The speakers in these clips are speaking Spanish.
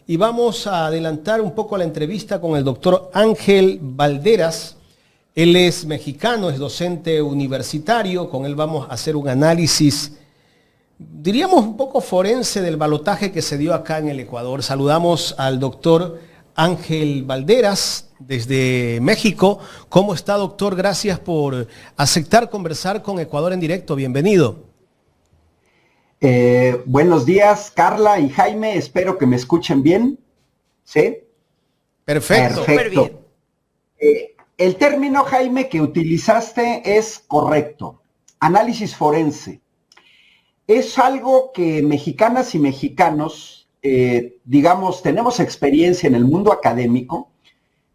y vamos a adelantar un poco la entrevista con el doctor Ángel Valderas. Él es mexicano, es docente universitario. Con él vamos a hacer un análisis, diríamos un poco forense, del balotaje que se dio acá en el Ecuador. Saludamos al doctor Ángel Valderas desde México. ¿Cómo está, doctor? Gracias por aceptar conversar con Ecuador en directo. Bienvenido. Buenos días, Carla y Jaime. Espero que me escuchen bien. ¿Sí? Perfecto. Súper bien. El término, Jaime, que utilizaste es correcto. Análisis forense. Es algo que mexicanas y mexicanos, digamos, tenemos experiencia en el mundo académico.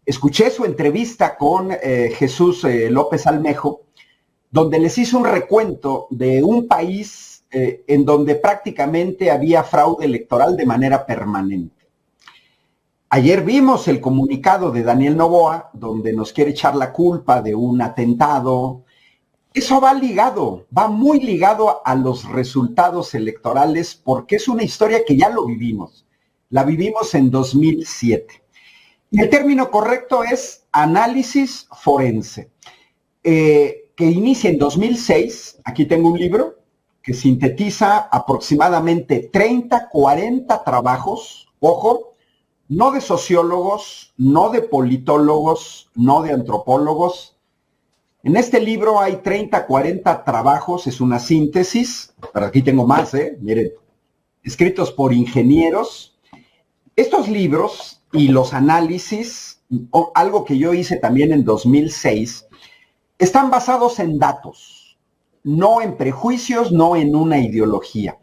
Escuché su entrevista con Jesús López Almejo, donde les hizo un recuento de un país en donde prácticamente había fraude electoral de manera permanente. Ayer vimos el comunicado de Daniel Noboa, donde nos quiere echar la culpa de un atentado. Eso va ligado, va muy ligado a los resultados electorales, porque es una historia que ya lo vivimos. La vivimos en 2007. Y el término correcto es análisis forense, que inicia en 2006. Aquí tengo un libro que sintetiza aproximadamente 30, 40 trabajos, ojo, no de sociólogos, no de politólogos, no de antropólogos. En este libro hay 30, 40 trabajos, es una síntesis, pero aquí tengo más, miren, escritos por ingenieros. Estos libros y los análisis, algo que yo hice también en 2006, están basados en datos, no en prejuicios, no en una ideología.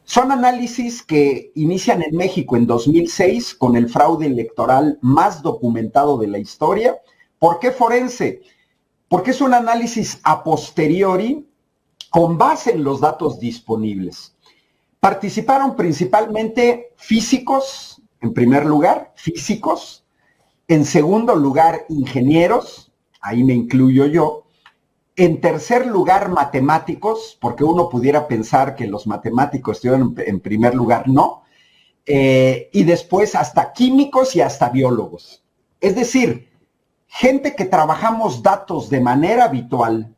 Son análisis que inician en México en 2006 con el fraude electoral más documentado de la historia. ¿Por qué forense? Porque es un análisis a posteriori con base en los datos disponibles. Participaron principalmente físicos, en primer lugar, físicos. En segundo lugar, ingenieros, ahí me incluyo yo. En tercer lugar, matemáticos, porque uno pudiera pensar que los matemáticos estuvieron en primer lugar, no. Y después hasta químicos y hasta biólogos. Es decir, gente que trabajamos datos de manera habitual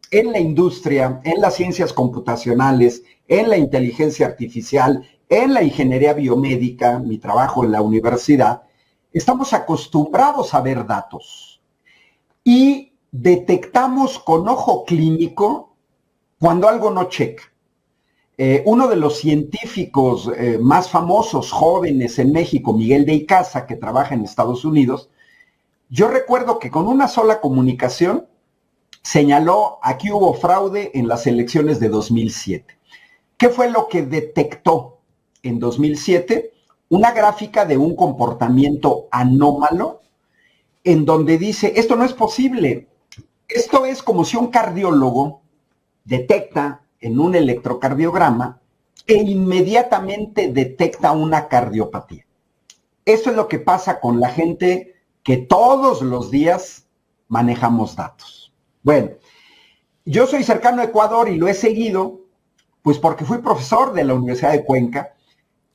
en la industria, en las ciencias computacionales, en la inteligencia artificial, en la ingeniería biomédica, mi trabajo en la universidad, estamos acostumbrados a ver datos. Y detectamos con ojo clínico cuando algo no checa. Uno de los científicos más famosos, jóvenes en México, Miguel de Icaza, que trabaja en Estados Unidos, yo recuerdo que con una sola comunicación señaló: aquí hubo fraude en las elecciones de 2007. ¿Qué fue lo que detectó en 2007? Una gráfica de un comportamiento anómalo en donde dice: esto no es posible. Esto es como si un cardiólogo detecta en un electrocardiograma e inmediatamente detecta una cardiopatía. Eso es lo que pasa con la gente que todos los días manejamos datos. Bueno, yo soy cercano a Ecuador y lo he seguido, pues porque fui profesor de la Universidad de Cuenca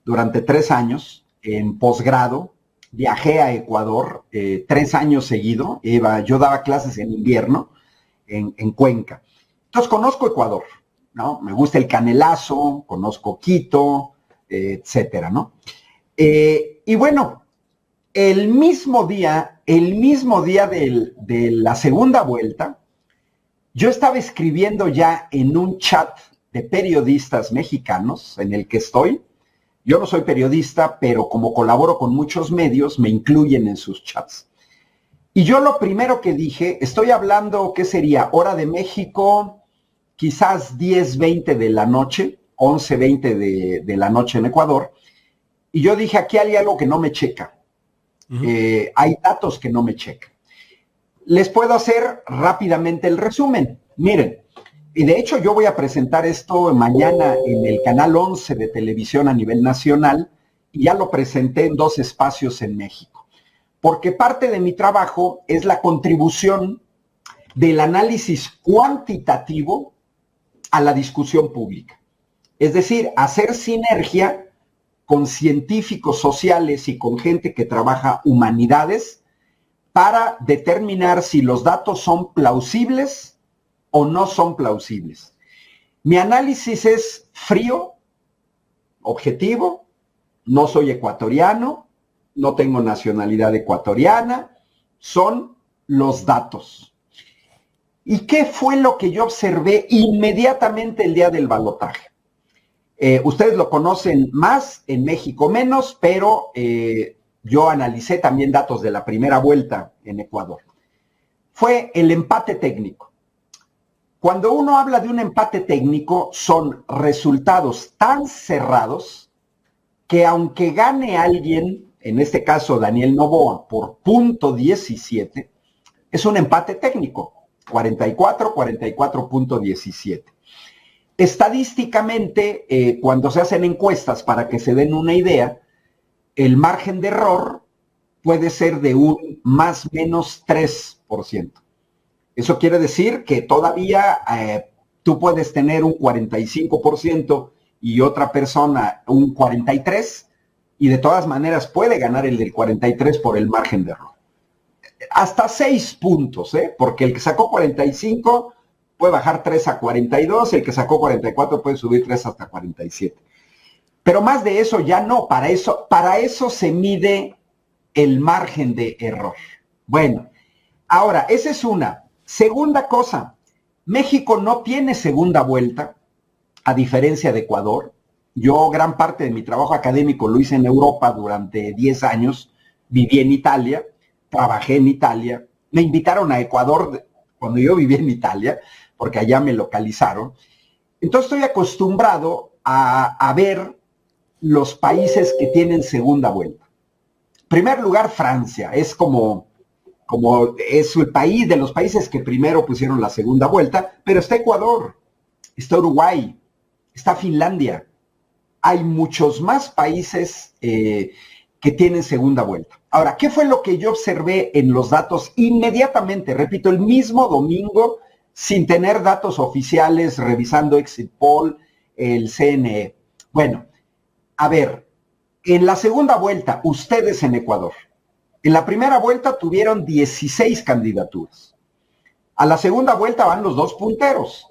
durante 3 años en posgrado. Viajé a Ecuador 3 años seguido. Yo daba clases en invierno en Cuenca. Entonces conozco Ecuador, ¿no? Me gusta el Canelazo, conozco Quito, etcétera, ¿no? Y bueno, el mismo día de la segunda vuelta, yo estaba escribiendo ya en un chat de periodistas mexicanos en el que estoy. Yo no soy periodista, pero como colaboro con muchos medios, me incluyen en sus chats. Y yo lo primero que dije, estoy hablando, ¿qué sería? Hora de México, quizás 10:20 de la noche, 11:20 de la noche en Ecuador. Y yo dije, aquí hay algo que no me checa. Hay datos que no me checan. Les puedo hacer rápidamente el resumen. Miren. Y de hecho yo voy a presentar esto mañana en el canal 11 de televisión a nivel nacional, y ya lo presenté en 2 espacios en México. Porque parte de mi trabajo es la contribución del análisis cuantitativo a la discusión pública. Es decir, hacer sinergia con científicos sociales y con gente que trabaja humanidades para determinar si los datos son plausibles o no son plausibles. Mi análisis es frío, objetivo, no soy ecuatoriano, no tengo nacionalidad ecuatoriana, son los datos. ¿Y qué fue lo que yo observé inmediatamente el día del balotaje? Ustedes lo conocen más, en México menos, pero yo analicé también datos de la primera vuelta en Ecuador. Fue el empate técnico. Cuando uno habla de un empate técnico, son resultados tan cerrados que aunque gane alguien, en este caso Daniel Noboa, por .17, es un empate técnico, 44.17. Estadísticamente, cuando se hacen encuestas, para que se den una idea, el margen de error puede ser de un más o menos 3%. Eso quiere decir que todavía tú puedes tener un 45% y otra persona un 43%, y de todas maneras puede ganar el del 43% por el margen de error. Hasta 6 puntos, porque el que sacó 45 puede bajar 3 a 42, el que sacó 44 puede subir 3 hasta 47. Pero más de eso ya no, para eso se mide el margen de error. Bueno, ahora, esa es una. Segunda cosa, México no tiene segunda vuelta, a diferencia de Ecuador. Yo gran parte de mi trabajo académico lo hice en Europa durante 10 años, viví en Italia, trabajé en Italia, me invitaron a Ecuador cuando yo viví en Italia, porque allá me localizaron. Entonces estoy acostumbrado a ver los países que tienen segunda vuelta. En primer lugar, Francia, es como es el país de los países que primero pusieron la segunda vuelta, pero está Ecuador, está Uruguay, está Finlandia. Hay muchos más países que tienen segunda vuelta. Ahora, ¿qué fue lo que yo observé en los datos inmediatamente? Repito, el mismo domingo, sin tener datos oficiales, revisando Exit Poll, el CNE. Bueno, a ver, en la segunda vuelta, ustedes en Ecuador, en la primera vuelta tuvieron 16 candidaturas. A la segunda vuelta van los dos punteros.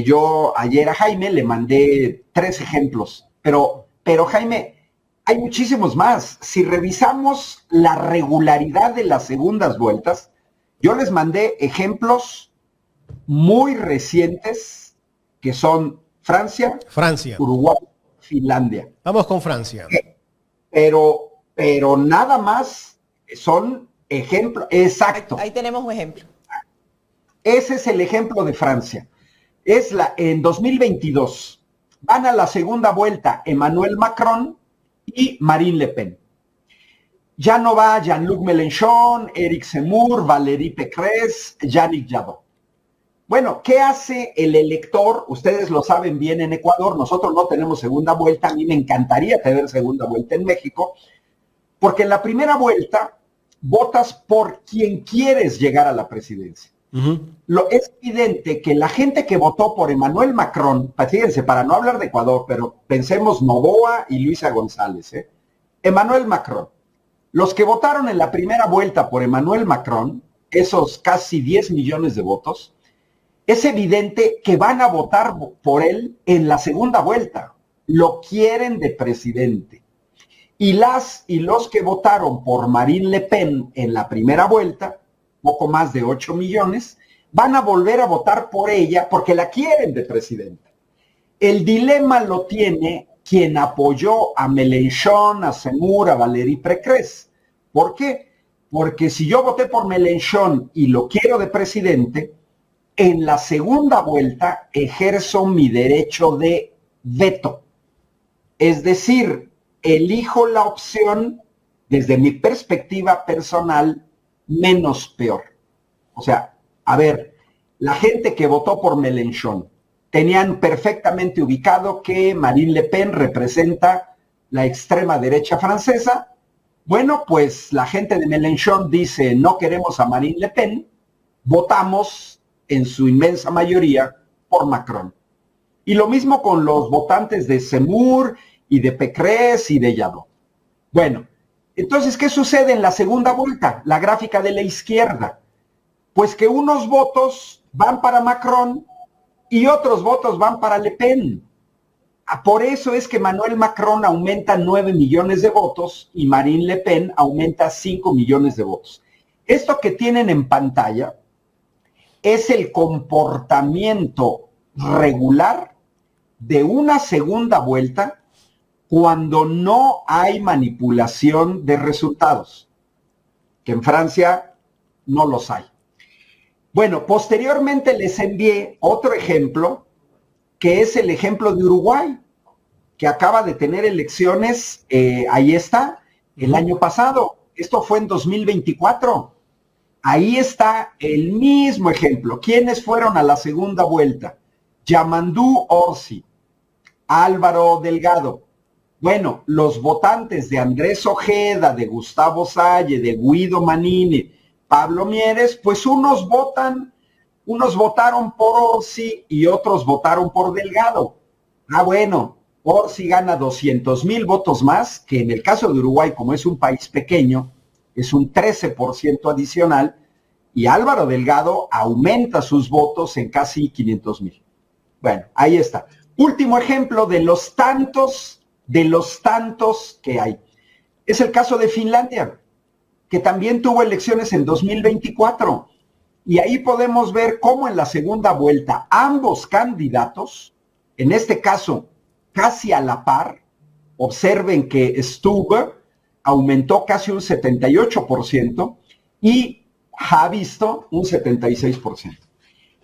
Yo ayer a Jaime le mandé 3 ejemplos, pero Jaime, hay muchísimos más. Si revisamos la regularidad de las segundas vueltas, yo les mandé ejemplos muy recientes que son Francia, Uruguay, Finlandia. Vamos con Francia. Pero nada más son ejemplos. Exacto. Ahí tenemos un ejemplo. Ese es el ejemplo de Francia. En 2022 van a la segunda vuelta Emmanuel Macron y Marine Le Pen. Ya no va Jean-Luc Mélenchon, Éric Zemmour, Valérie Pécresse, Yannick Jadot. Bueno, ¿qué hace el elector? Ustedes lo saben bien en Ecuador, nosotros no tenemos segunda vuelta, a mí me encantaría tener segunda vuelta en México, porque en la primera vuelta votas por quien quieres llegar a la presidencia. Es evidente que la gente que votó por Emmanuel Macron, fíjense, para no hablar de Ecuador, pero pensemos Noboa y Luisa González, Emmanuel Macron. Los que votaron en la primera vuelta por Emmanuel Macron, esos casi 10 millones de votos, es evidente que van a votar por él en la segunda vuelta. Lo quieren de presidente. Y los que votaron por Marine Le Pen en la primera vuelta, poco más de 8 millones, van a volver a votar por ella porque la quieren de presidenta. El dilema lo tiene quien apoyó a Mélenchon, a Zemmour, a Valérie Pécresse. ¿Por qué? Porque si yo voté por Mélenchon y lo quiero de presidente, en la segunda vuelta ejerzo mi derecho de veto. Es decir, elijo la opción, desde mi perspectiva personal, menos peor. O sea, a ver, la gente que votó por Mélenchon tenían perfectamente ubicado que Marine Le Pen representa la extrema derecha francesa. Bueno, pues la gente de Mélenchon dice, no queremos a Marine Le Pen, votamos en su inmensa mayoría por Macron. Y lo mismo con los votantes de Zemmour y de Pécresse y de Jadot. Bueno, entonces, ¿qué sucede en la segunda vuelta? La gráfica de la izquierda. Pues que unos votos van para Macron y otros votos van para Le Pen. Por eso es que Emmanuel Macron aumenta 9 millones de votos y Marine Le Pen aumenta 5 millones de votos. Esto que tienen en pantalla es el comportamiento regular de una segunda vuelta cuando no hay manipulación de resultados, que en Francia no los hay. Bueno, posteriormente les envié otro ejemplo, que es el ejemplo de Uruguay, que acaba de tener elecciones, ahí está, el año pasado. Esto fue en 2024. Ahí está el mismo ejemplo. ¿Quiénes fueron a la segunda vuelta? Yamandú Orsi, Álvaro Delgado. Bueno, los votantes de Andrés Ojeda, de Gustavo Salle, de Guido Manini, Pablo Mieres, pues unos votaron por Orsi y otros votaron por Delgado. Bueno, Orsi gana 200,000 votos más, que en el caso de Uruguay, como es un país pequeño, es un 13% adicional, y Álvaro Delgado aumenta sus votos en casi 500,000. Bueno, ahí está. Último ejemplo de los tantos que hay. Es el caso de Finlandia, que también tuvo elecciones en 2024. Y ahí podemos ver cómo en la segunda vuelta ambos candidatos, en este caso casi a la par, observen que Stubb aumentó casi un 78% y Haavisto un 76%.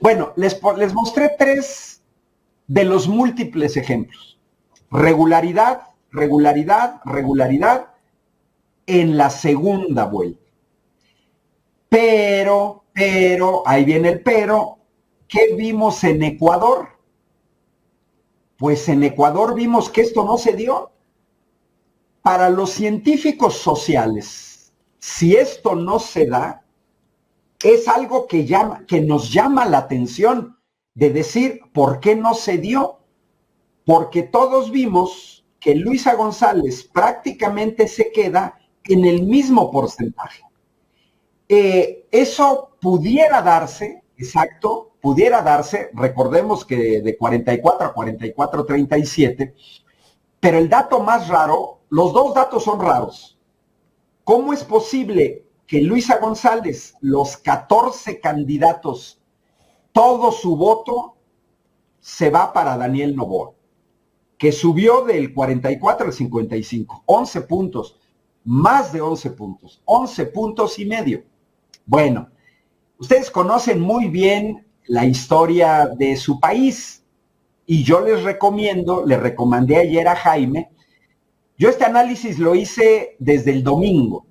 Bueno, les mostré 3 de los múltiples ejemplos. Regularidad, regularidad, regularidad en la segunda vuelta. Pero, ahí viene el pero, ¿qué vimos en Ecuador? Pues en Ecuador vimos que esto no se dio. Para los científicos sociales, si esto no se da, es algo que nos llama la atención de decir, ¿por qué no se dio? Porque todos vimos que Luisa González prácticamente se queda en el mismo porcentaje. Eso pudiera darse, exacto, pudiera darse, recordemos que de 44 a 44-37, pero el dato más raro, los dos datos son raros. ¿Cómo es posible que Luisa González, los 14 candidatos, todo su voto se va para Daniel Noboa, que subió del 44 al 55, 11 puntos, más de 11 puntos, 11 puntos y medio. Bueno, ustedes conocen muy bien la historia de su país y yo les recomendé ayer a Jaime, yo este análisis lo hice desde el domingo,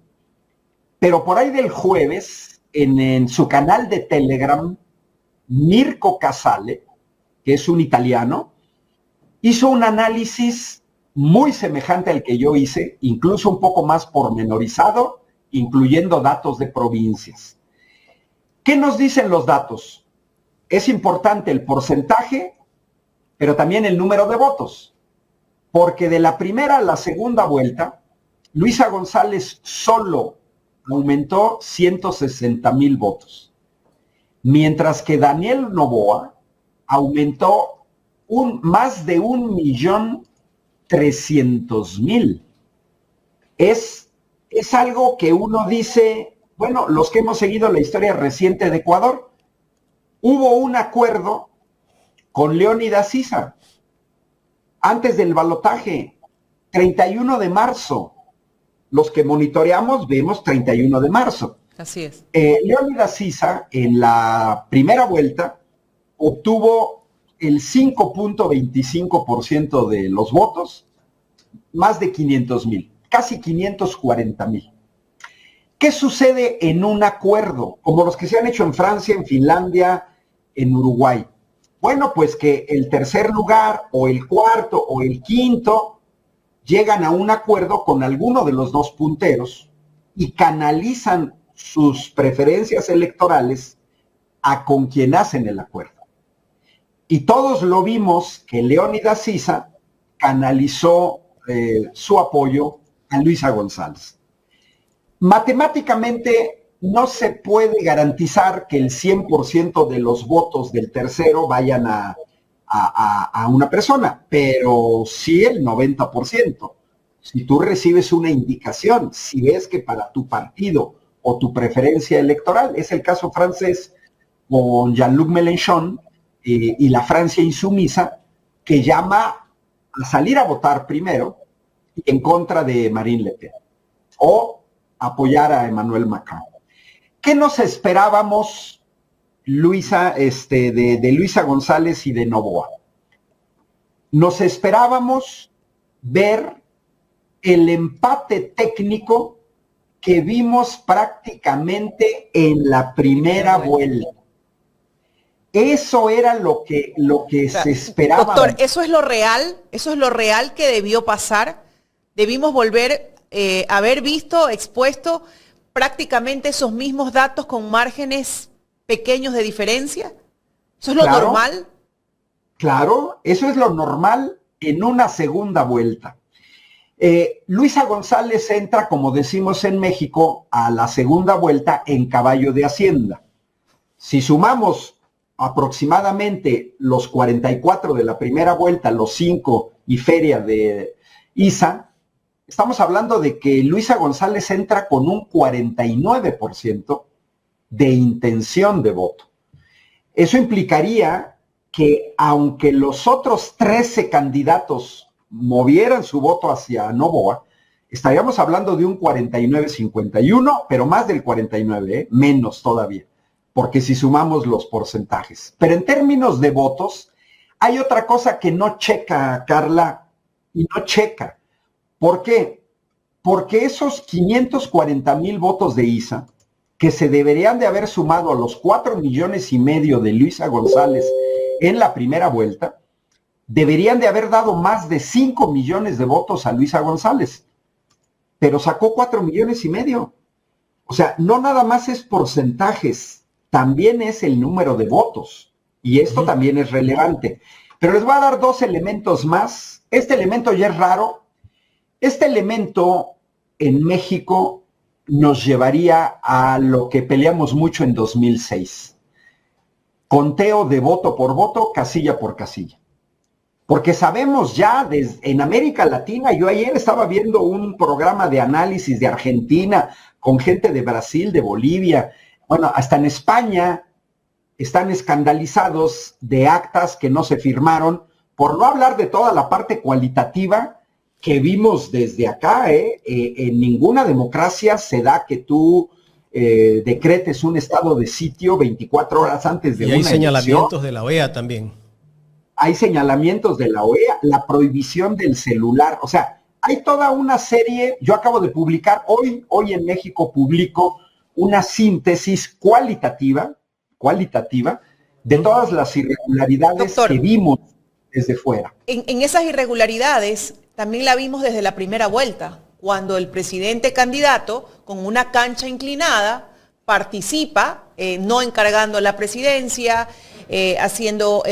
pero por ahí del jueves, en su canal de Telegram, Mirko Casale, que es un italiano, hizo un análisis muy semejante al que yo hice, incluso un poco más pormenorizado, incluyendo datos de provincias. ¿Qué nos dicen los datos? Es importante el porcentaje, pero también el número de votos, porque de la primera a la segunda vuelta, Luisa González solo aumentó 160,000 votos, mientras que Daniel Noboa aumentó más de 1,300,000. Es algo que uno dice, bueno, los que hemos seguido la historia reciente de Ecuador, hubo un acuerdo con Leónidas Issa antes del balotaje, 31 de marzo. Los que monitoreamos vemos 31 de marzo. Así es. Leónidas Issa en la primera vuelta obtuvo el 5.25% de los votos, más de 500,000, casi 540,000. ¿Qué sucede en un acuerdo, como los que se han hecho en Francia, en Finlandia, en Uruguay? Bueno, pues que el tercer lugar, o el cuarto, o el quinto, llegan a un acuerdo con alguno de los dos punteros y canalizan sus preferencias electorales a con quien hacen el acuerdo. Y todos lo vimos que Leónidas Issa canalizó su apoyo a Luisa González. Matemáticamente no se puede garantizar que el 100% de los votos del tercero vayan a una persona, pero sí el 90%. Si tú recibes una indicación, si ves que para tu partido o tu preferencia electoral, es el caso francés con Jean-Luc Mélenchon y la Francia insumisa, que llama a salir a votar primero en contra de Marine Le Pen o apoyar a Emmanuel Macron. ¿Qué nos esperábamos, Luisa, de Luisa González y de Noboa? Nos esperábamos ver el empate técnico que vimos prácticamente en la primera vuelta. Eso era lo que se esperaba. Doctor, ¿eso es lo real que debió pasar? Debimos volver a haber visto, expuesto prácticamente esos mismos datos con márgenes pequeños de diferencia. ¿Eso es lo normal? Claro, eso es lo normal en una segunda vuelta. Luisa González entra, como decimos en México, a la segunda vuelta en caballo de Hacienda. Si sumamos aproximadamente los 44 de la primera vuelta, los 5 y feria de Isa, estamos hablando de que Luisa González entra con un 49% de intención de voto. Eso implicaría que aunque los otros 13 candidatos movieran su voto hacia Noboa, estaríamos hablando de un 49-51, pero más del 49, menos todavía, porque si sumamos los porcentajes. Pero en términos de votos, hay otra cosa que no checa, Carla, y no checa. ¿Por qué? Porque esos 540,000 votos de Isa, que se deberían de haber sumado a los 4,5 millones de Luisa González en la primera vuelta, deberían de haber dado más de 5 millones de votos a Luisa González, pero sacó 4,5 millones. O sea, no nada más es porcentajes, también es el número de votos, y esto también es relevante. Pero les voy a dar 2 elementos más. Este elemento ya es raro. Este elemento en México nos llevaría a lo que peleamos mucho en 2006. Conteo de voto por voto, casilla por casilla. Porque sabemos ya en América Latina, yo ayer estaba viendo un programa de análisis de Argentina con gente de Brasil, de Bolivia, bueno, hasta en España están escandalizados de actas que no se firmaron, por no hablar de toda la parte cualitativa que vimos desde acá. En ninguna democracia se da que tú decretes un estado de sitio 24 horas antes de una elección. Y hay señalamientos de la OEA también. Hay señalamientos de la OEA, la prohibición del celular. O sea, hay toda una serie. Yo acabo de publicar, hoy en México publico una síntesis cualitativa de todas las irregularidades, doctor, que vimos desde fuera. En esas irregularidades también la vimos desde la primera vuelta, cuando el presidente candidato, con una cancha inclinada, participa, no encargando la presidencia, haciendo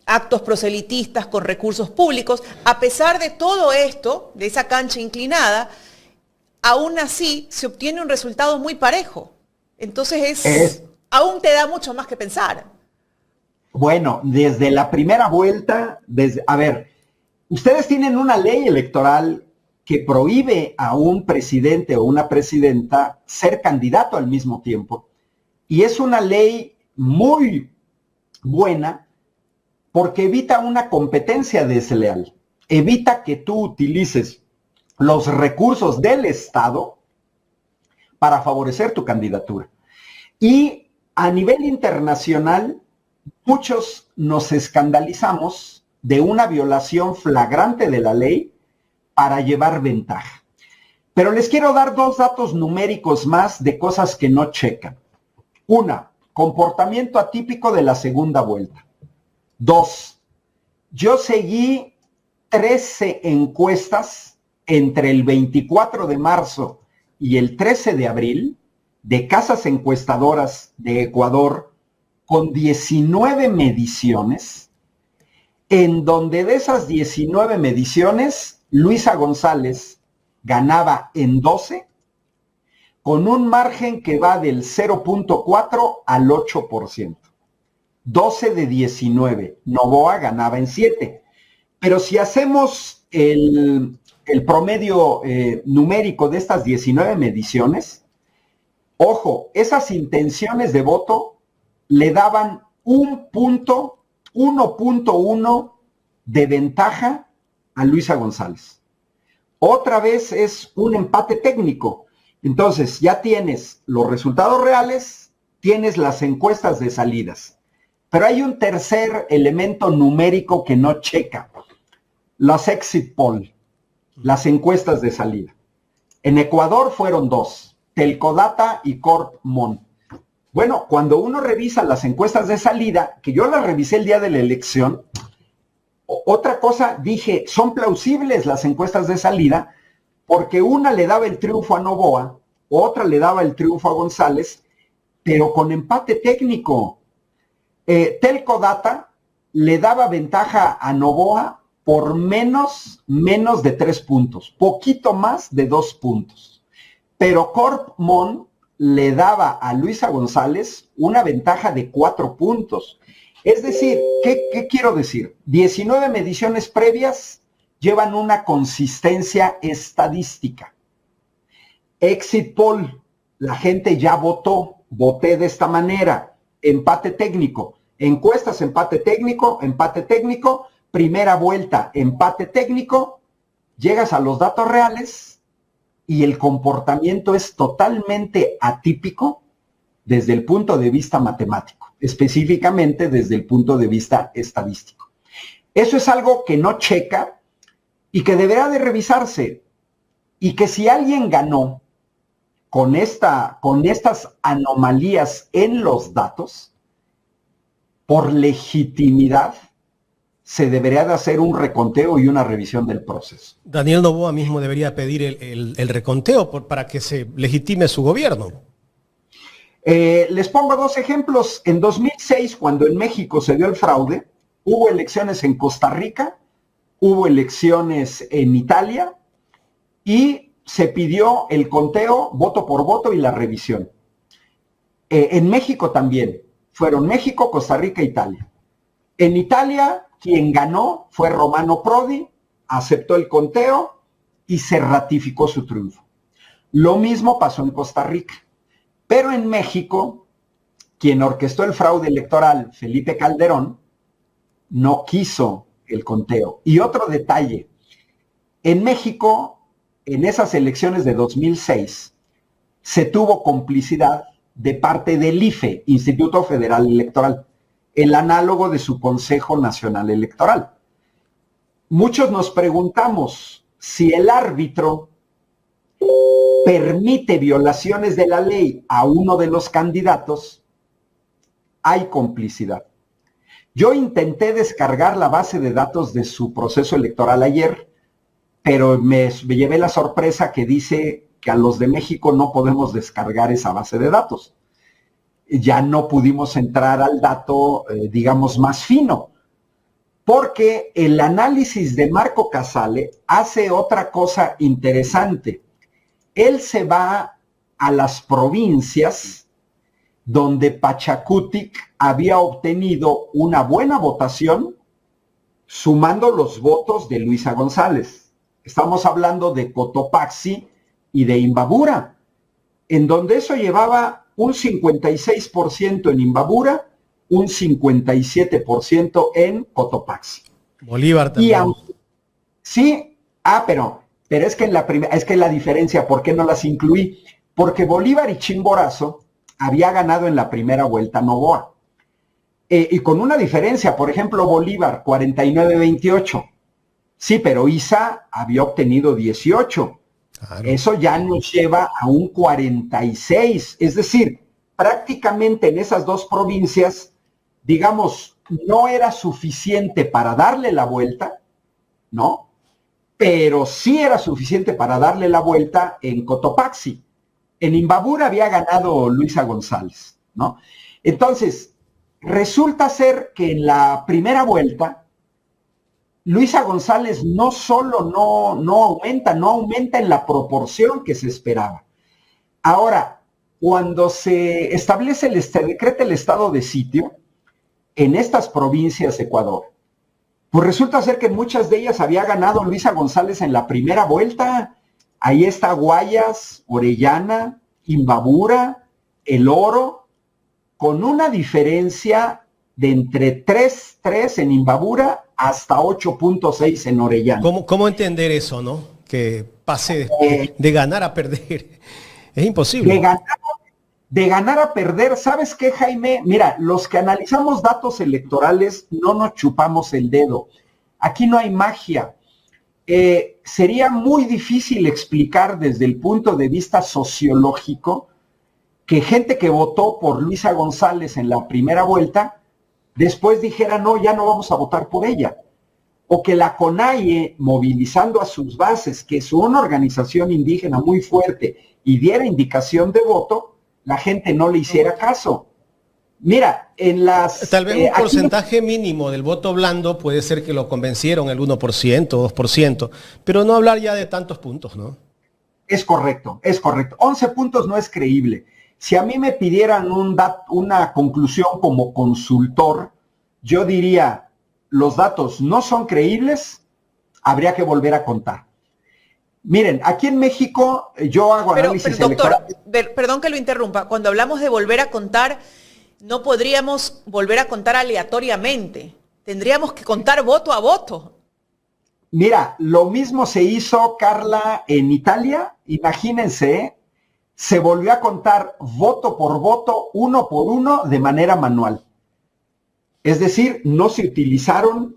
actos proselitistas con recursos públicos. A pesar de todo esto, de esa cancha inclinada, aún así se obtiene un resultado muy parejo. Entonces aún te da mucho más que pensar. Bueno, desde la primera vuelta, a ver, ustedes tienen una ley electoral que prohíbe a un presidente o una presidenta ser candidato al mismo tiempo. Y es una ley muy buena porque evita una competencia desleal. Evita que tú utilices los recursos del Estado para favorecer tu candidatura. Y a nivel internacional, muchos nos escandalizamos de una violación flagrante de la ley para llevar ventaja. Pero les quiero dar 2 datos numéricos más de cosas que no checan. 1, comportamiento atípico de la segunda vuelta. 2, yo seguí 13 encuestas entre el 24 de marzo y el 13 de abril de casas encuestadoras de Ecuador con 19 mediciones, en donde de esas 19 mediciones, Luisa González ganaba en 12, con un margen que va del 0.4 al 8%. 12 de 19. Noboa ganaba en 7. Pero si hacemos el promedio numérico de estas 19 mediciones, ojo, esas intenciones de voto le daban 1.1 de ventaja a Luisa González. Otra vez es un empate técnico. Entonces ya tienes los resultados reales, tienes las encuestas de salidas. Pero hay un tercer elemento numérico que no checa. Las exit poll, las encuestas de salida. En Ecuador fueron 2, Telcodata y Corpmon. Bueno, cuando uno revisa las encuestas de salida, que yo las revisé el día de la elección, otra cosa, dije, son plausibles las encuestas de salida, porque una le daba el triunfo a Noboa, otra le daba el triunfo a González, pero con empate técnico. Telcodata le daba ventaja a Noboa por menos de 3 puntos, poquito más de 2 puntos. Pero Corpmon le daba a Luisa González una ventaja de 4 puntos. Es decir, ¿qué quiero decir? 19 mediciones previas llevan una consistencia estadística. Exit poll, la gente ya votó, voté de esta manera, empate técnico, encuestas, empate técnico, primera vuelta, empate técnico, llegas a los datos reales y el comportamiento es totalmente atípico desde el punto de vista matemático, específicamente desde el punto de vista estadístico. Eso es algo que no checa y que deberá de revisarse, y que si alguien ganó con estas anomalías en los datos, por legitimidad, se debería de hacer un reconteo y una revisión del proceso. Daniel Noboa mismo debería pedir el reconteo para que se legitime su gobierno. Les pongo 2 ejemplos. En 2006, cuando en México se dio el fraude, hubo elecciones en Costa Rica, hubo elecciones en Italia y se pidió el conteo voto por voto y la revisión. En México también. Fueron México, Costa Rica e Italia. En Italia, quien ganó fue Romano Prodi, aceptó el conteo y se ratificó su triunfo. Lo mismo pasó en Costa Rica. Pero en México, quien orquestó el fraude electoral, Felipe Calderón, no quiso el conteo. Y otro detalle, en México, en esas elecciones de 2006, se tuvo complicidad de parte del IFE, Instituto Federal Electoral, el análogo de su Consejo Nacional Electoral. Muchos nos preguntamos si el árbitro permite violaciones de la ley a uno de los candidatos, hay complicidad. Yo intenté descargar la base de datos de su proceso electoral ayer, pero me llevé la sorpresa que dice que a los de México no podemos descargar esa base de datos. Ya no pudimos entrar al dato, digamos, más fino, porque el análisis de Marco Casale hace otra cosa interesante. Él se va a las provincias donde Pachacutic había obtenido una buena votación sumando los votos de Luisa González. Estamos hablando de Cotopaxi y de Imbabura, en donde eso llevaba un 56% en Imbabura, un 57% en Cotopaxi. Bolívar también. Sí, pero es que la diferencia, ¿por qué no las incluí? Porque Bolívar y Chimborazo había ganado en la primera vuelta Noboa. Y con una diferencia, por ejemplo, Bolívar 49-28. Sí, pero Isa había obtenido 18. Claro. Eso ya nos lleva a un 46. Es decir, prácticamente en esas 2 provincias, digamos, no era suficiente para darle la vuelta, ¿no? Pero sí era suficiente para darle la vuelta en Cotopaxi. En Imbabura había ganado Luisa González, ¿no? Entonces, resulta ser que en la primera vuelta, Luisa González no solo no aumenta en la proporción que se esperaba. Ahora, cuando se establece decreta el estado de sitio en estas provincias de Ecuador, pues resulta ser que en muchas de ellas había ganado Luisa González en la primera vuelta. Ahí está Guayas, Orellana, Imbabura, El Oro, con una diferencia de entre 3.3 en Imbabura hasta 8.6 en Orellana. ¿Cómo entender eso, no? Que pase de ganar a perder. Es imposible. De ganar a perder, ¿sabes qué, Jaime? Mira, los que analizamos datos electorales no nos chupamos el dedo. Aquí no hay magia. Sería muy difícil explicar desde el punto de vista sociológico que gente que votó por Luisa González en la primera vuelta, después dijera, no, ya no vamos a votar por ella. O que la CONAIE, movilizando a sus bases, que es una organización indígena muy fuerte, y diera indicación de voto, la gente no le hiciera caso. Mira, en las... Tal vez un porcentaje mínimo del voto blando puede ser que lo convencieron el 1%, 2%, pero no hablar ya de tantos puntos, ¿no? Es correcto, es correcto. 11 puntos no es creíble. Si a mí me pidieran una conclusión como consultor, yo diría, los datos no son creíbles, habría que volver a contar. Miren, aquí en México yo hago análisis doctor, perdón que lo interrumpa. Cuando hablamos de volver a contar, no podríamos volver a contar aleatoriamente. Tendríamos que contar voto a voto. Mira, lo mismo se hizo, Carla, en Italia. Imagínense, se volvió a contar voto por voto, uno por uno, de manera manual. Es decir, no se utilizaron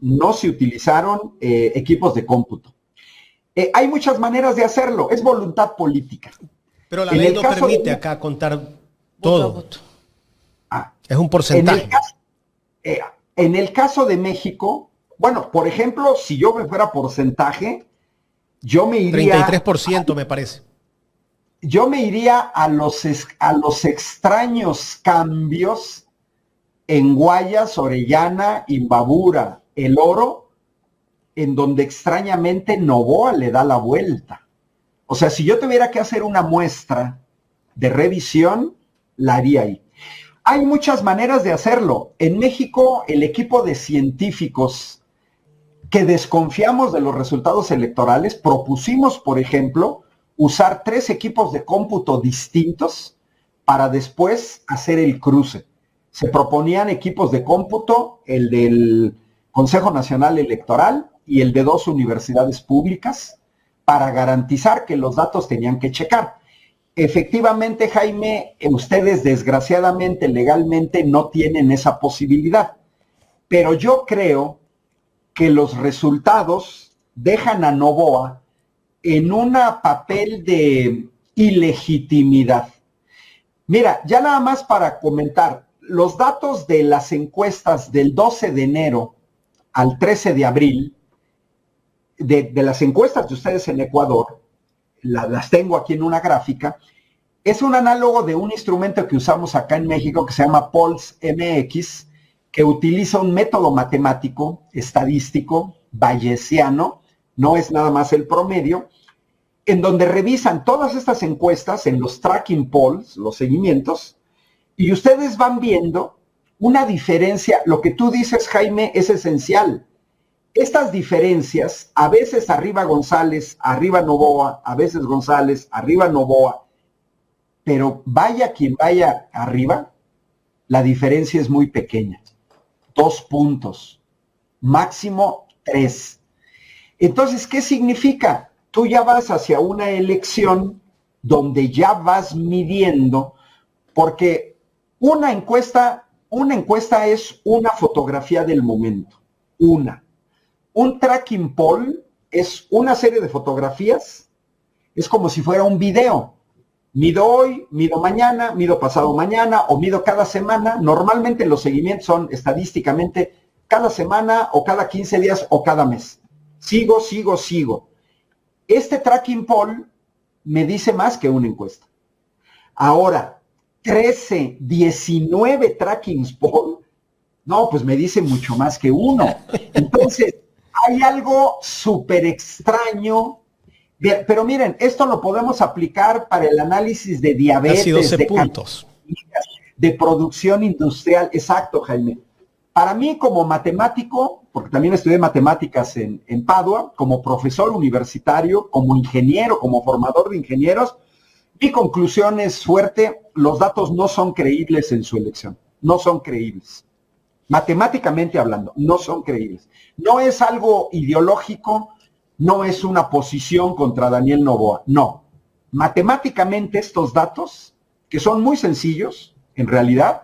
equipos de cómputo. Hay muchas maneras de hacerlo, es voluntad política. Pero la ley no permite acá contar todo. Es un porcentaje. En el caso de México, bueno, por ejemplo, si yo me fuera porcentaje, yo me iría... 33% me parece. Yo me iría a los extraños cambios en Guayas, Orellana, Imbabura, El Oro, en donde extrañamente Noboa le da la vuelta. O sea, si yo tuviera que hacer una muestra de revisión, la haría ahí. Hay muchas maneras de hacerlo. En México, el equipo de científicos que desconfiamos de los resultados electorales, propusimos, por ejemplo, usar 3 equipos de cómputo distintos para después hacer el cruce. Se proponían equipos de cómputo, el del Consejo Nacional Electoral y el de 2 universidades públicas, para garantizar que los datos tenían que checar. Efectivamente, Jaime, ustedes desgraciadamente, legalmente, no tienen esa posibilidad. Pero yo creo que los resultados dejan a Noboa en un papel de ilegitimidad. Mira, ya nada más para comentar, los datos de las encuestas del 12 de enero al 13 de abril, de las encuestas de ustedes en Ecuador, las tengo aquí en una gráfica, es un análogo de un instrumento que usamos acá en México que se llama Pulse MX, que utiliza un método matemático, estadístico, bayesiano, no es nada más el promedio, en donde revisan todas estas encuestas en los tracking polls, los seguimientos, y ustedes van viendo una diferencia. Lo que tú dices, Jaime, es esencial. Estas diferencias, a veces arriba González, arriba Noboa, a veces González, arriba Noboa, pero vaya quien vaya arriba, la diferencia es muy pequeña. 2 puntos, máximo 3. Entonces, ¿qué significa? Tú ya vas hacia una elección donde ya vas midiendo, porque una encuesta es una fotografía del momento, una. Un tracking poll es una serie de fotografías, es como si fuera un video. Mido hoy, mido mañana, mido pasado mañana o mido cada semana. Normalmente los seguimientos son estadísticamente cada semana o cada 15 días o cada mes. Sigo. Este tracking poll me dice más que una encuesta. Ahora, 13, 19 tracking poll, no, pues me dice mucho más que uno. Entonces, hay algo súper extraño. Bien, pero miren, esto lo podemos aplicar para el análisis de diabetes, Casi 12 puntos. De producción industrial. Exacto, Jaime. Para mí, como matemático, porque también estudié matemáticas en Padua, como profesor universitario, como ingeniero, como formador de ingenieros, mi conclusión es fuerte: los datos no son creíbles en su elección. No son creíbles. Matemáticamente hablando, no son creíbles. No es algo ideológico, no es una posición contra Daniel Noboa, no. Matemáticamente estos datos, que son muy sencillos, en realidad,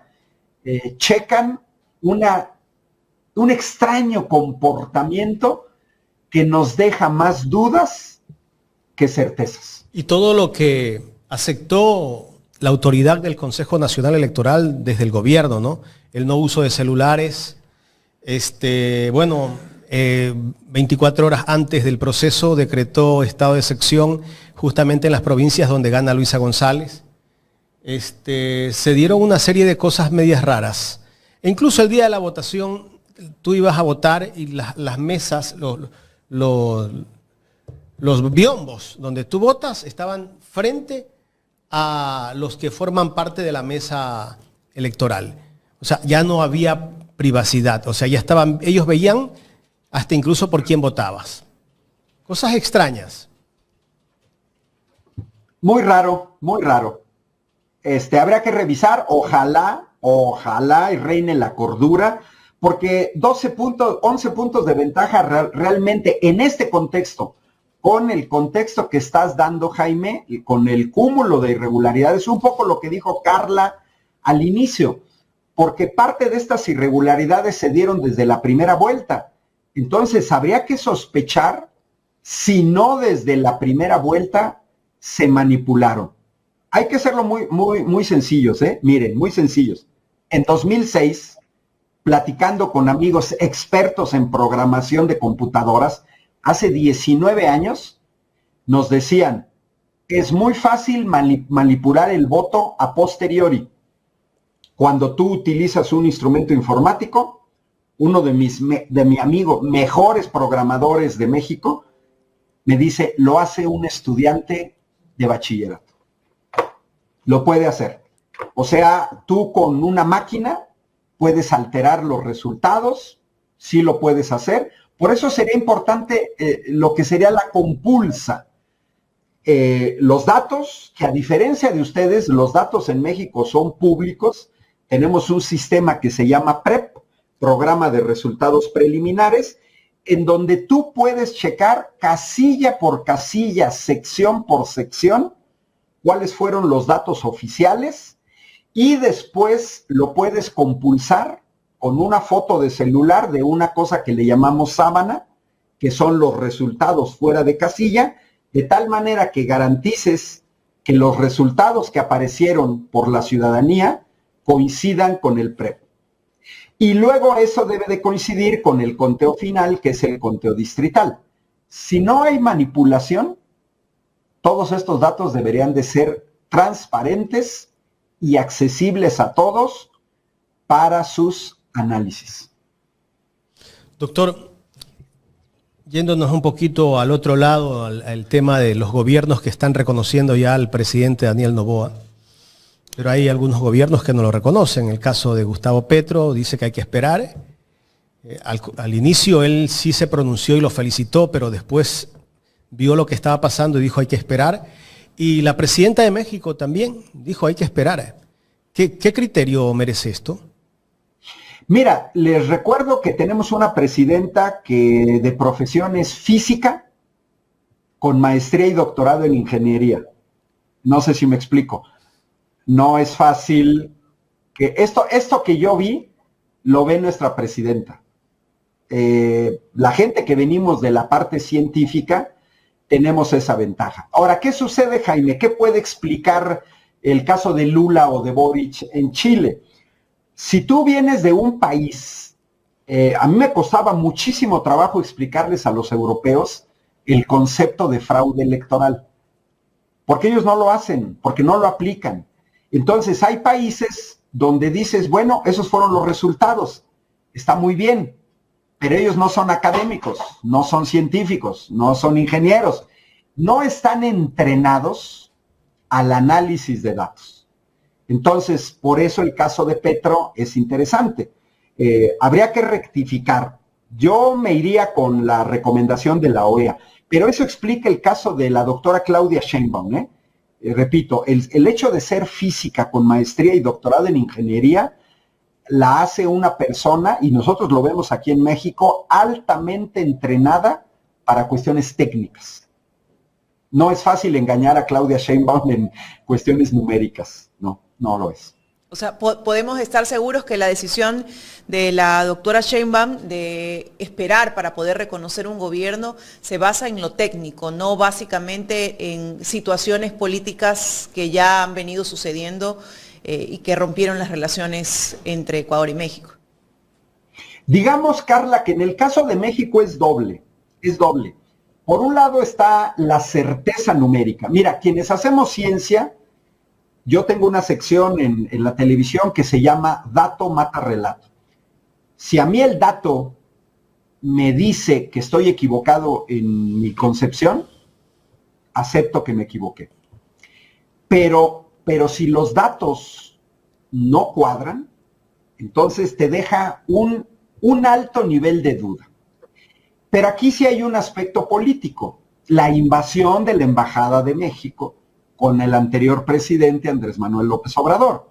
checan un extraño comportamiento que nos deja más dudas que certezas. Y todo lo que aceptó la autoridad del Consejo Nacional Electoral desde el gobierno, ¿no? El no uso de celulares, 24 horas antes del proceso decretó estado de excepción justamente en las provincias donde gana Luisa González. Se dieron una serie de cosas medias raras. E incluso el día de la votación, tú ibas a votar y las mesas, los biombos donde tú votas estaban frente a los que forman parte de la mesa electoral. O sea, ya no había privacidad. O sea, ya estaban, ellos veían hasta incluso por quién votabas. Cosas extrañas. Muy raro, muy raro. Habría que revisar, ojalá y reine la cordura, porque 11 puntos de ventaja realmente en este contexto, con el contexto que estás dando, Jaime, y con el cúmulo de irregularidades, un poco lo que dijo Carla al inicio, porque parte de estas irregularidades se dieron desde la primera vuelta. Entonces, habría que sospechar si no desde la primera vuelta se manipularon. Hay que hacerlo muy sencillos, miren, muy sencillos. En 2006, platicando con amigos expertos en programación de computadoras, hace 19 años, nos decían, es muy fácil manipular el voto a posteriori. Cuando tú utilizas un instrumento informático, uno de mi amigo mejores programadores de México me dice, lo hace un estudiante de bachillerato. Lo puede hacer. O sea, tú con una máquina puedes alterar los resultados, sí lo puedes hacer. Por eso sería importante lo que sería la compulsa. Los datos, que a diferencia de ustedes, los datos en México son públicos. Tenemos un sistema que se llama PREP, Programa de Resultados Preliminares, en donde tú puedes checar casilla por casilla, sección por sección, cuáles fueron los datos oficiales, y después lo puedes compulsar con una foto de celular de una cosa que le llamamos sábana, que son los resultados fuera de casilla, de tal manera que garantices que los resultados que aparecieron por la ciudadanía coincidan con el PREP. Y luego eso debe de coincidir con el conteo final, que es el conteo distrital. Si no hay manipulación, todos estos datos deberían de ser transparentes y accesibles a todos para sus análisis. Doctor, yéndonos un poquito al otro lado, al tema de los gobiernos que están reconociendo ya al presidente Daniel Noboa, pero hay algunos gobiernos que no lo reconocen. El caso de Gustavo Petro dice que hay que esperar. Al inicio él sí se pronunció y lo felicitó, pero después vio lo que estaba pasando y dijo hay que esperar. Y la presidenta de México también dijo hay que esperar. ¿Qué criterio merece esto? Mira, les recuerdo que tenemos una presidenta que de profesión es física, con maestría y doctorado en ingeniería. No sé si me explico. No es fácil que esto que yo vi, lo ve nuestra presidenta. La gente que venimos de la parte científica, tenemos esa ventaja. Ahora, ¿qué sucede, Jaime? ¿Qué puede explicar el caso de Lula o de Boric en Chile? Si tú vienes de un país, a mí me costaba muchísimo trabajo explicarles a los europeos el concepto de fraude electoral, porque ellos no lo hacen, porque no lo aplican. Entonces hay países donde dices, bueno, esos fueron los resultados, está muy bien, pero ellos no son académicos, no son científicos, no son ingenieros, no están entrenados al análisis de datos. Entonces, por eso el caso de Petro es interesante. Habría que rectificar. Yo me iría con la recomendación de la OEA, pero eso explica el caso de la doctora Claudia Sheinbaum. Repito, el hecho de ser física con maestría y doctorado en ingeniería la hace una persona, y nosotros lo vemos aquí en México, altamente entrenada para cuestiones técnicas. No es fácil engañar a Claudia Sheinbaum en cuestiones numéricas, no lo es. O sea, podemos estar seguros que la decisión de la doctora Sheinbaum de esperar para poder reconocer un gobierno se basa en lo técnico, no básicamente en situaciones políticas que ya han venido sucediendo y que rompieron las relaciones entre Ecuador y México. Digamos, Carla, que en el caso de México es doble. Por un lado está la certeza numérica. Mira, quienes hacemos ciencia, yo tengo una sección en la televisión que se llama Dato Mata Relato. Si a mí el dato me dice que estoy equivocado en mi concepción, acepto que me equivoqué. Pero si los datos no cuadran, entonces te deja un alto nivel de duda. Pero aquí sí hay un aspecto político. La invasión de la Embajada de México con el anterior presidente Andrés Manuel López Obrador.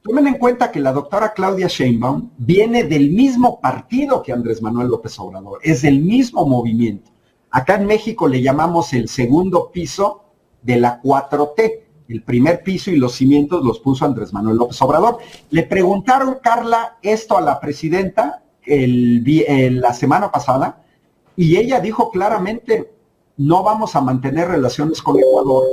Tomen en cuenta que la doctora Claudia Sheinbaum viene del mismo partido que Andrés Manuel López Obrador, es del mismo movimiento. Acá en México le llamamos el segundo piso de la 4T. El primer piso y los cimientos los puso Andrés Manuel López Obrador. Le preguntaron, Carla, esto a la presidenta la semana pasada, y ella dijo claramente, no vamos a mantener relaciones con Ecuador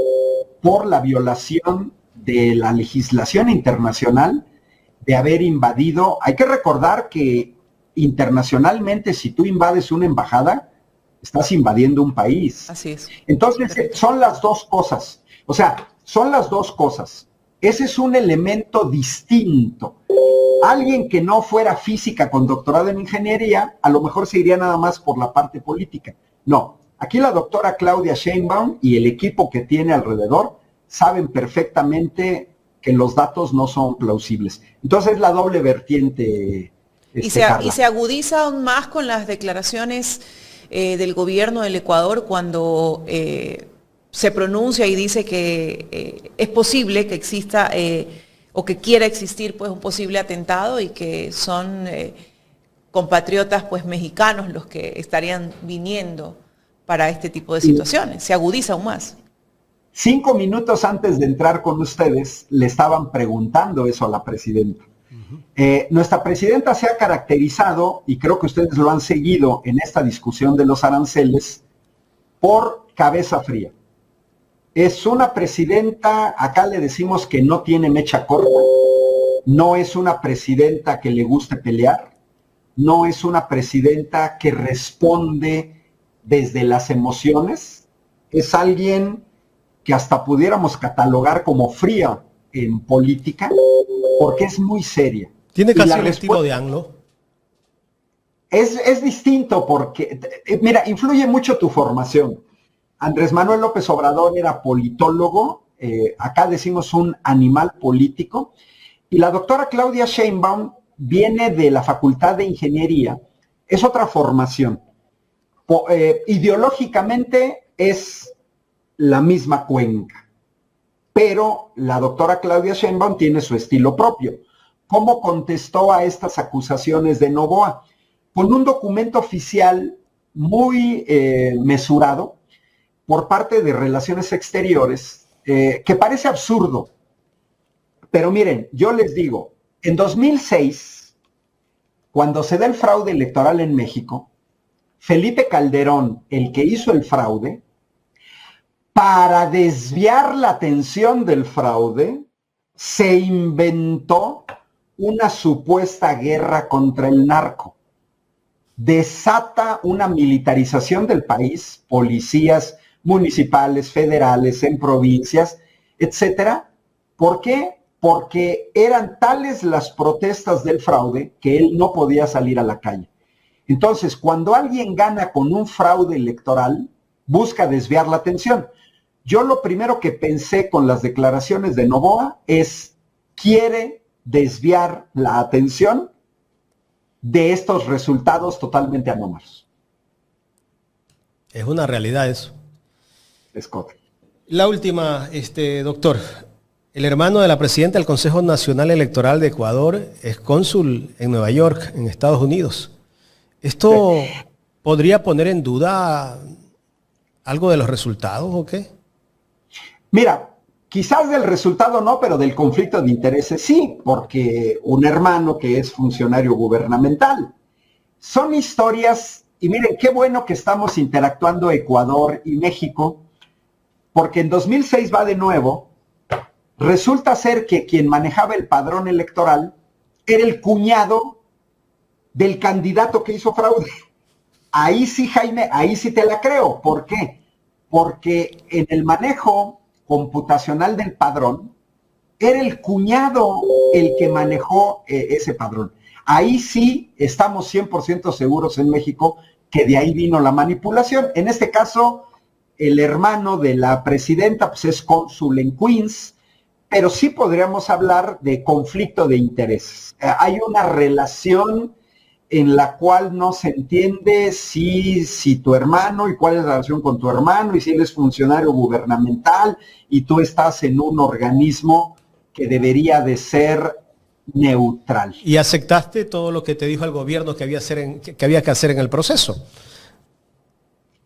por la violación de la legislación internacional de haber invadido. Hay que recordar que internacionalmente, si tú invades una embajada, estás invadiendo un país. Así es. Entonces, son las dos cosas. O sea, son las dos cosas. Ese es un elemento distinto. Alguien que no fuera física con doctorado en ingeniería, a lo mejor se iría nada más por la parte política. No. Aquí la doctora Claudia Sheinbaum y el equipo que tiene alrededor saben perfectamente que los datos no son plausibles. Entonces es la doble vertiente. Y se agudiza aún más con las declaraciones del gobierno del Ecuador cuando se pronuncia y dice que es posible que exista o que quiera existir pues un posible atentado y que son compatriotas pues mexicanos los que estarían viniendo para este tipo de situaciones. Se agudiza aún más. 5 minutos antes de entrar con ustedes, le estaban preguntando eso a la presidenta. Nuestra presidenta se ha caracterizado, y creo que ustedes lo han seguido en esta discusión de los aranceles, por cabeza fría. Es una presidenta, acá le decimos que no tiene mecha corta, no es una presidenta que le guste pelear, no es una presidenta que responde desde las emociones, es alguien que hasta pudiéramos catalogar como fría en política, porque es muy seria. Tiene casi el estilo de AMLO. Es distinto porque, mira, influye mucho tu formación. Andrés Manuel López Obrador era politólogo, acá decimos un animal político, y la doctora Claudia Sheinbaum viene de la Facultad de Ingeniería, es otra formación. Ideológicamente es la misma cuenca, pero la doctora Claudia Sheinbaum tiene su estilo propio. ¿Cómo contestó a estas acusaciones de Noboa? Con un documento oficial muy mesurado por parte de Relaciones Exteriores, que parece absurdo. Pero miren, yo les digo, en 2006, cuando se da el fraude electoral en México, Felipe Calderón, el que hizo el fraude, para desviar la atención del fraude, se inventó una supuesta guerra contra el narco. Desata una militarización del país, policías municipales, federales, en provincias, etcétera. ¿Por qué? Porque eran tales las protestas del fraude que él no podía salir a la calle. Entonces, cuando alguien gana con un fraude electoral, busca desviar la atención. Yo lo primero que pensé con las declaraciones de Noboa es, quiere desviar la atención de estos resultados totalmente anómalos. Es una realidad eso. Scott. La última, doctor. El hermano de la presidenta del Consejo Nacional Electoral de Ecuador es cónsul en Nueva York, en Estados Unidos. ¿Esto podría poner en duda algo de los resultados o qué? Mira, quizás del resultado no, pero del conflicto de intereses sí, porque un hermano que es funcionario gubernamental. Son historias, y miren, qué bueno que estamos interactuando Ecuador y México, porque en 2006 va de nuevo. Resulta ser que quien manejaba el padrón electoral era el cuñado del candidato que hizo fraude. Ahí sí, Jaime, ahí sí te la creo. ¿Por qué? Porque en el manejo computacional del padrón, era el cuñado el que manejó ese padrón. Ahí sí estamos 100% seguros en México que de ahí vino la manipulación. En este caso, el hermano de la presidenta pues es cónsul en Queens, pero sí podríamos hablar de conflicto de intereses. Hay una relación en la cual no se entiende si tu hermano y cuál es la relación con tu hermano y si él es funcionario gubernamental y tú estás en un organismo que debería de ser neutral. ¿Y aceptaste todo lo que te dijo el gobierno que había que hacer en el proceso?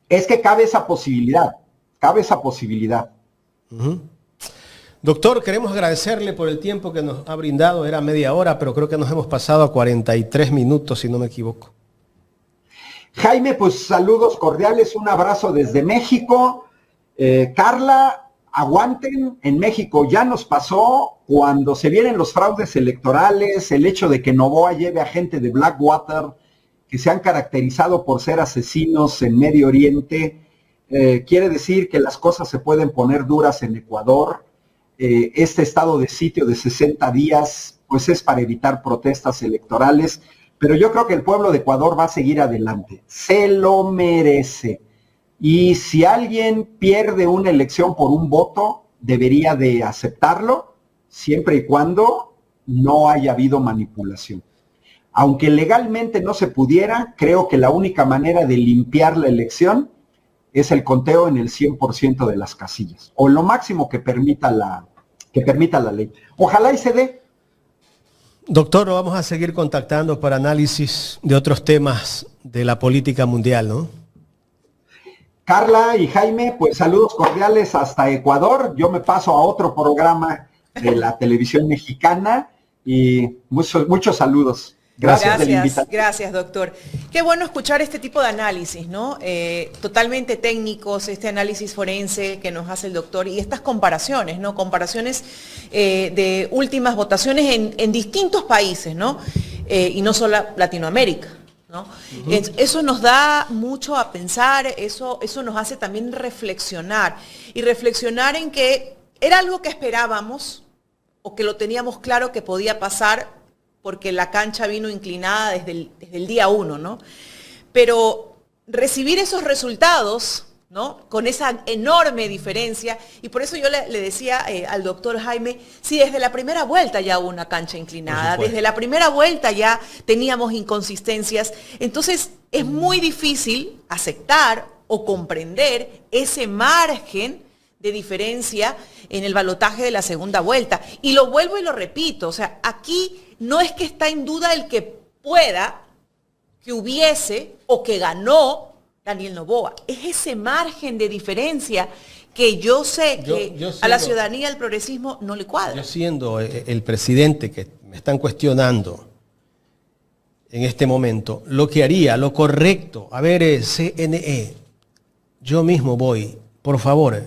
Es que cabe esa posibilidad, Uh-huh. Doctor, queremos agradecerle por el tiempo que nos ha brindado. Era media hora, pero creo que nos hemos pasado a 43 minutos, si no me equivoco. Jaime, pues saludos cordiales, un abrazo desde México. Carla, aguanten, en México ya nos pasó cuando se vienen los fraudes electorales, el hecho de que Noboa lleve a gente de Blackwater, que se han caracterizado por ser asesinos en Medio Oriente, quiere decir que las cosas se pueden poner duras en Ecuador. Este estado de sitio de 60 días, pues es para evitar protestas electorales, pero yo creo que el pueblo de Ecuador va a seguir adelante, se lo merece. Y si alguien pierde una elección por un voto, debería de aceptarlo, siempre y cuando no haya habido manipulación. Aunque legalmente no se pudiera, creo que la única manera de limpiar la elección es el conteo en el 100% de las casillas, o lo máximo que permita la ley. Ojalá y se dé. Doctor, vamos a seguir contactando para análisis de otros temas de la política mundial, ¿no? Carla y Jaime, pues saludos cordiales hasta Ecuador. Yo me paso a otro programa de la televisión mexicana y muchos saludos. Gracias, doctor. Qué bueno escuchar este tipo de análisis, ¿no? Totalmente técnicos, este análisis forense que nos hace el doctor y estas comparaciones, ¿no? Comparaciones de últimas votaciones en distintos países, ¿no? Y no solo Latinoamérica, ¿no? Uh-huh. Eso nos da mucho a pensar, eso nos hace también reflexionar y reflexionar en que era algo que esperábamos o que lo teníamos claro que podía pasar porque la cancha vino inclinada desde el día 1, ¿no? Pero recibir esos resultados, ¿no? Con esa enorme diferencia, y por eso yo le decía al doctor Jaime, si desde la primera vuelta ya hubo una cancha inclinada, desde la primera vuelta ya teníamos inconsistencias, entonces es muy difícil aceptar o comprender ese margen de diferencia en el balotaje de la segunda vuelta. Y lo vuelvo y lo repito, o sea, aquí no es que está en duda el que pueda, que hubiese o que ganó Daniel Noboa. Es ese margen de diferencia que yo sé que a la ciudadanía del progresismo no le cuadra. Yo siendo el presidente que me están cuestionando en este momento, lo que haría, lo correcto, a ver, CNE, yo mismo voy, por favor,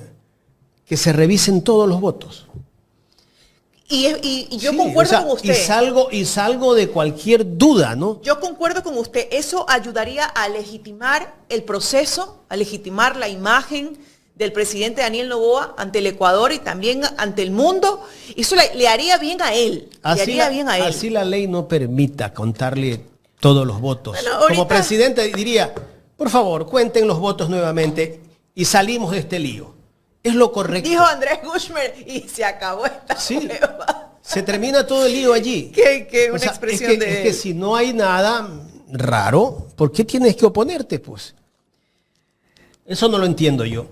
que se revisen todos los votos. Y yo concuerdo con usted. Y salgo de cualquier duda, ¿no? Yo concuerdo con usted. Eso ayudaría a legitimar el proceso, a legitimar la imagen del presidente Daniel Noboa ante el Ecuador y también ante el mundo. Eso le haría bien a él. Así la ley no permita contarle todos los votos. Bueno, ahorita... Como presidente diría, por favor, cuenten los votos nuevamente y salimos de este lío. Es lo correcto. Dijo Andrés Guzmán y se acabó esta prueba. Se termina todo el lío allí. Que una o sea, expresión es que si no hay nada raro, ¿por qué tienes que oponerte, pues? Eso no lo entiendo yo.